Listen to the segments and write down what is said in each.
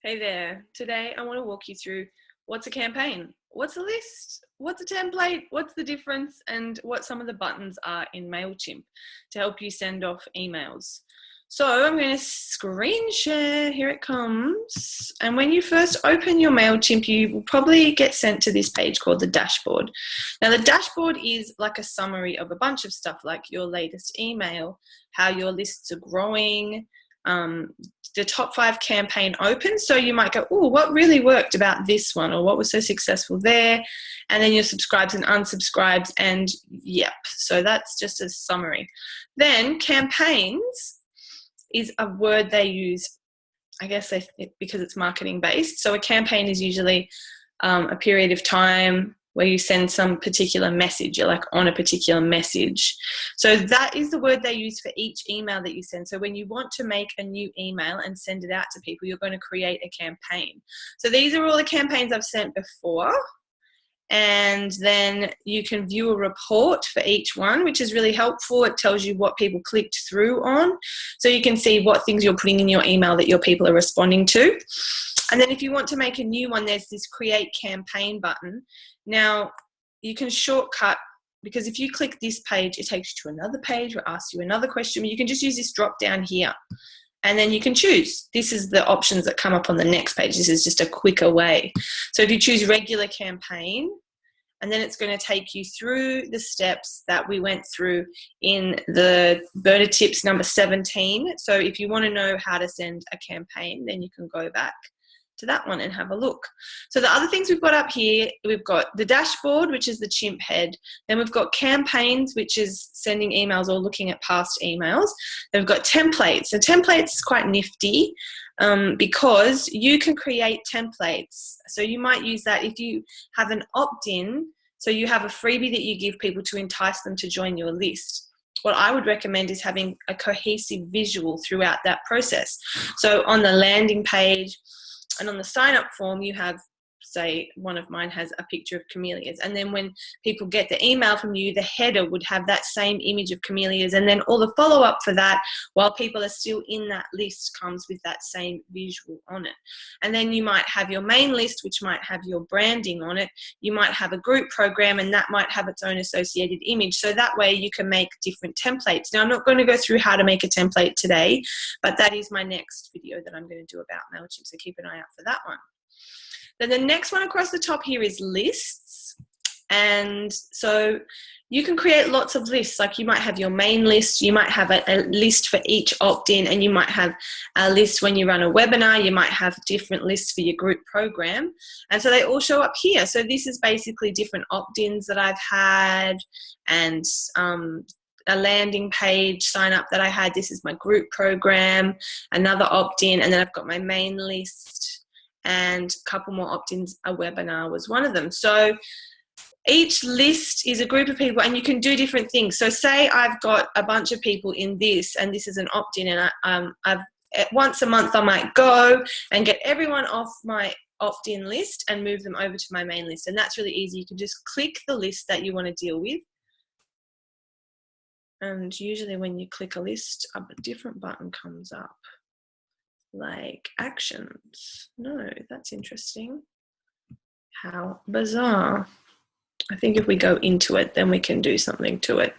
Hey there. Today I want to walk you through what's a campaign, what's a list, what's a template, what's the difference, and what some of the buttons are in Mailchimp to help you send off emails. So I'm going to screen share. Here it comes. And when you first open your Mailchimp, you will probably get sent to this page called the dashboard. Now the dashboard is like a summary of a bunch of stuff like your latest email, how your lists are growing, the top 5 campaign opens. So you might go, oh, what really worked about this one, or what was so successful there? And then your subscribes and unsubscribes, and yep. So that's just a summary. Then campaigns is a word they use, I guess because it's marketing based. So a campaign is usually a period of time where you send some particular message, you're like on a particular message. So that is the word they use for each email that you send. So when you want to make a new email and send it out to people, you're going to create a campaign. So these are all the campaigns I've sent before. And then you can view a report for each one, which is really helpful. It tells you what people clicked through on. So you can see what things you're putting in your email that your people are responding to. And then if you want to make a new one, there's this create campaign button. Now you can shortcut, because if you click this page, it takes you to another page or asks you another question. You can just use this drop down here. And then you can choose. This is the options that come up on the next page. This is just a quicker way. So if you choose regular campaign, and then it's going to take you through the steps that we went through in the Berta tips number 17. So if you want to know how to send a campaign, then you can go back to that one and have a look. So the other things we've got up here, we've got the dashboard, which is the chimp head. Then we've got campaigns, which is sending emails or looking at past emails. Then we've got templates. So templates is quite nifty because you can create templates. So you might use that if you have an opt-in. So you have a freebie that you give people to entice them to join your list. What I would recommend is having a cohesive visual throughout that process. So on the landing page, and on the sign-up form, you have, say, one of mine has a picture of camellias. And then when people get the email from you, the header would have that same image of camellias. And then all the follow-up for that, while people are still in that list, comes with that same visual on it. And then you might have your main list, which might have your branding on it. You might have a group program, and that might have its own associated image. So that way you can make different templates. Now, I'm not going to go through how to make a template today, but that is my next video that I'm going to do about Mailchimp. So keep an eye out for that one. Then the next one across the top here is lists. And so you can create lots of lists. Like you might have your main list, you might have a list for each opt-in, and you might have a list when you run a webinar, you might have different lists for your group program. And so they all show up here. So this is basically different opt-ins that I've had, and a landing page sign up that I had. This is my group program, another opt-in, and then I've got my main list. And a couple more opt-ins, a webinar was one of them. So each list is a group of people, and you can do different things. So say I've got a bunch of people in this, and this is an opt-in, and once a month I might go and get everyone off my opt-in list and move them over to my main list. And that's really easy. You can just click the list that you want to deal with. And usually when you click a list, a different button comes up. Like actions. No, that's interesting. How bizarre. I think if we go into it, then we can do something to it.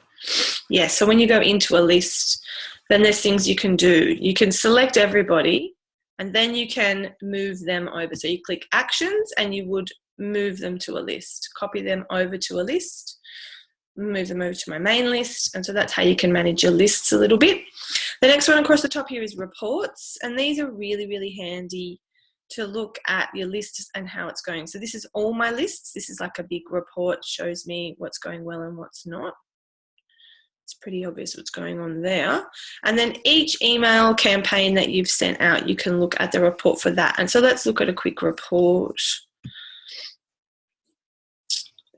Yeah, so when you go into a list, then there's things you can do. You can select everybody, and then you can move them over. So you click actions, and you would move them to a list. Copy them over to a list. Move them over to my main list. And so that's how you can manage your lists a little bit. The next one across the top here is reports. And these are really, really handy to look at your lists and how it's going. So this is all my lists. This is like a big report, shows me what's going well and what's not. It's pretty obvious what's going on there. And then each email campaign that you've sent out, you can look at the report for that. And so let's look at a quick report.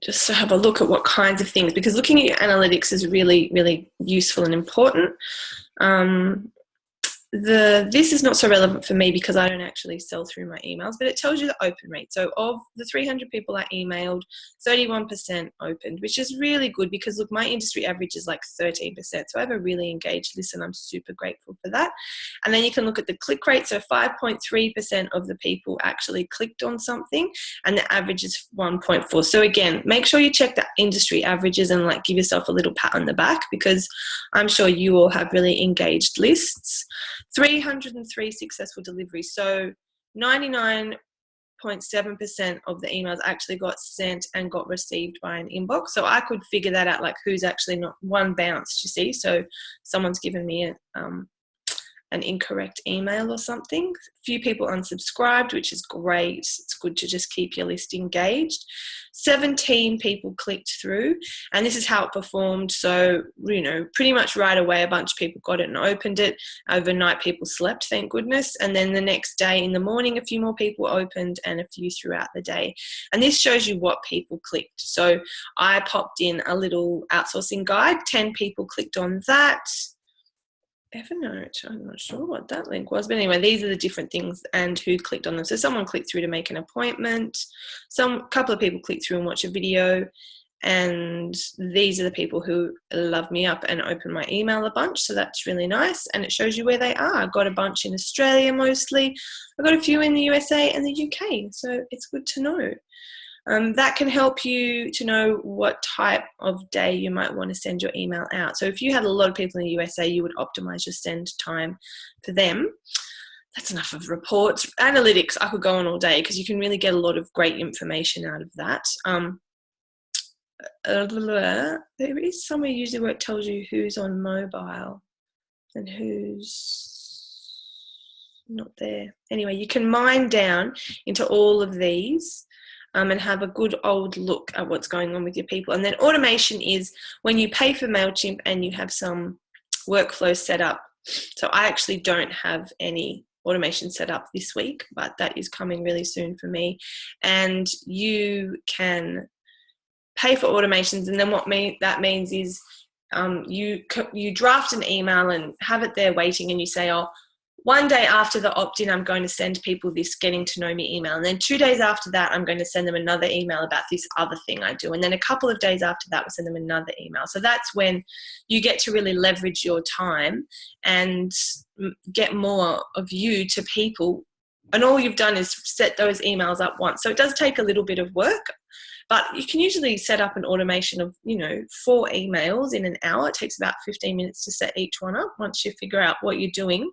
Just to have a look at what kinds of things, because looking at your analytics is really, really useful and important. this is not so relevant for me because I don't actually sell through my emails, but it tells you the open rate. So of the 300 people I emailed, 31% opened, which is really good because look, my industry average is like 13%. So I have a really engaged list and I'm super grateful for that. And then you can look at the click rate. So 5.3% of the people actually clicked on something and the average is 1.4. So again, make sure you check the industry averages and like give yourself a little pat on the back because I'm sure you all have really engaged lists. 303 successful deliveries. So 99.7% of the emails actually got sent and got received by an inbox. So I could figure that out, like who's actually not one bounced, you see. So someone's given me an incorrect email or something. Few people unsubscribed, which is great. It's good to just keep your list engaged. 17 people clicked through, and this is how it performed. So, you know, pretty much right away, a bunch of people got it and opened it. Overnight, people slept, thank goodness. And then the next day in the morning, a few more people opened and a few throughout the day. And this shows you what people clicked. So I popped in a little outsourcing guide. 10 people clicked on that. Evernote, I'm not sure what that link was, but anyway, these are the different things and who clicked on them. So someone clicked through to make an appointment, couple of people clicked through and watch a video, and these are the people who love me up and open my email a bunch. So that's really nice, and it shows you where they are. I've got a bunch in Australia mostly. I've got a few in the USA and the UK, so it's good to know. That can help you to know what type of day you might want to send your email out. So if you had a lot of people in the USA, you would optimize your send time for them. That's enough of reports. Analytics, I could go on all day because you can really get a lot of great information out of that. There is somewhere usually where it tells you who's on mobile and who's not there. Anyway, you can mine down into all of these and have a good old look at what's going on with your people. And then automation is when you pay for Mailchimp and you have some workflow set up. So I actually don't have any automation set up this week, but that is coming really soon for me. And you can pay for automations, and then what that means is you draft an email and have it there waiting, and you say, oh, one day after the opt-in, I'm going to send people this getting to know me email. And then 2 days after that, I'm going to send them another email about this other thing I do. And then a couple of days after that, we'll send them another email. So that's when you get to really leverage your time and get more of you to people. And all you've done is set those emails up once. So it does take a little bit of work, but you can usually set up an automation of, 4 emails in an hour. It takes about 15 minutes to set each one up once you figure out what you're doing.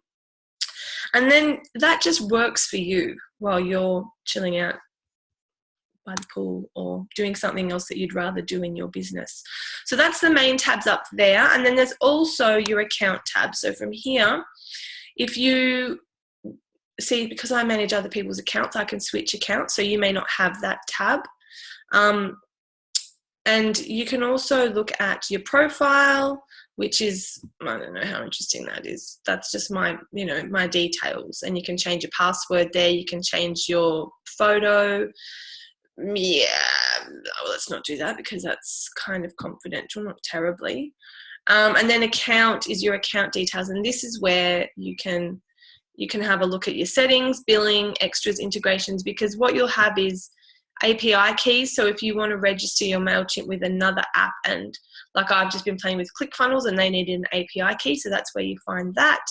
And then that just works for you while you're chilling out by the pool or doing something else that you'd rather do in your business. So that's the main tabs up there. And then there's also your account tab. So from here, if you see, because I manage other people's accounts, I can switch accounts. So you may not have that tab. And you can also look at your profile, which is, I don't know how interesting that is. That's just my, my details. And you can change your password there. You can change your photo. Yeah, well, let's not do that because that's kind of confidential, not terribly. And then account is your account details. And this is where you can have a look at your settings, billing, extras, integrations, because what you'll have is API keys. So if you want to register your Mailchimp with another app, and like I've just been playing with ClickFunnels and they needed an API key, so that's where you find that.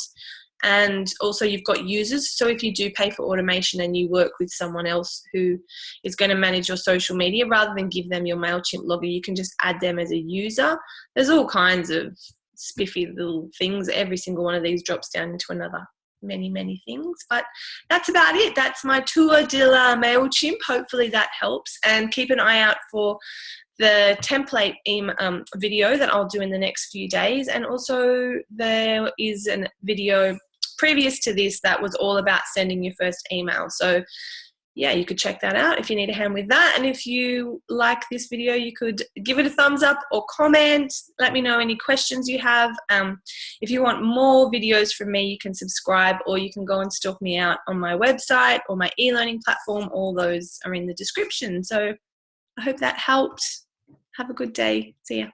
And also you've got users. So if you do pay for automation and you work with someone else who is going to manage your social media, rather than give them your Mailchimp logger, you can just add them as a user. There's all kinds of spiffy little things. Every single one of these drops down into another many things, but that's about it. That's my tour de la Mailchimp. Hopefully that helps, and keep an eye out for the template video that I'll do in the next few days. And also there is a video previous to this that was all about sending your first email. So yeah, you could check that out if you need a hand with that. And if you like this video, you could give it a thumbs up or comment. Let me know any questions you have. If you want more videos from me, you can subscribe, or you can go and stalk me out on my website or my e-learning platform. All those are in the description. So I hope that helped. Have a good day. See ya.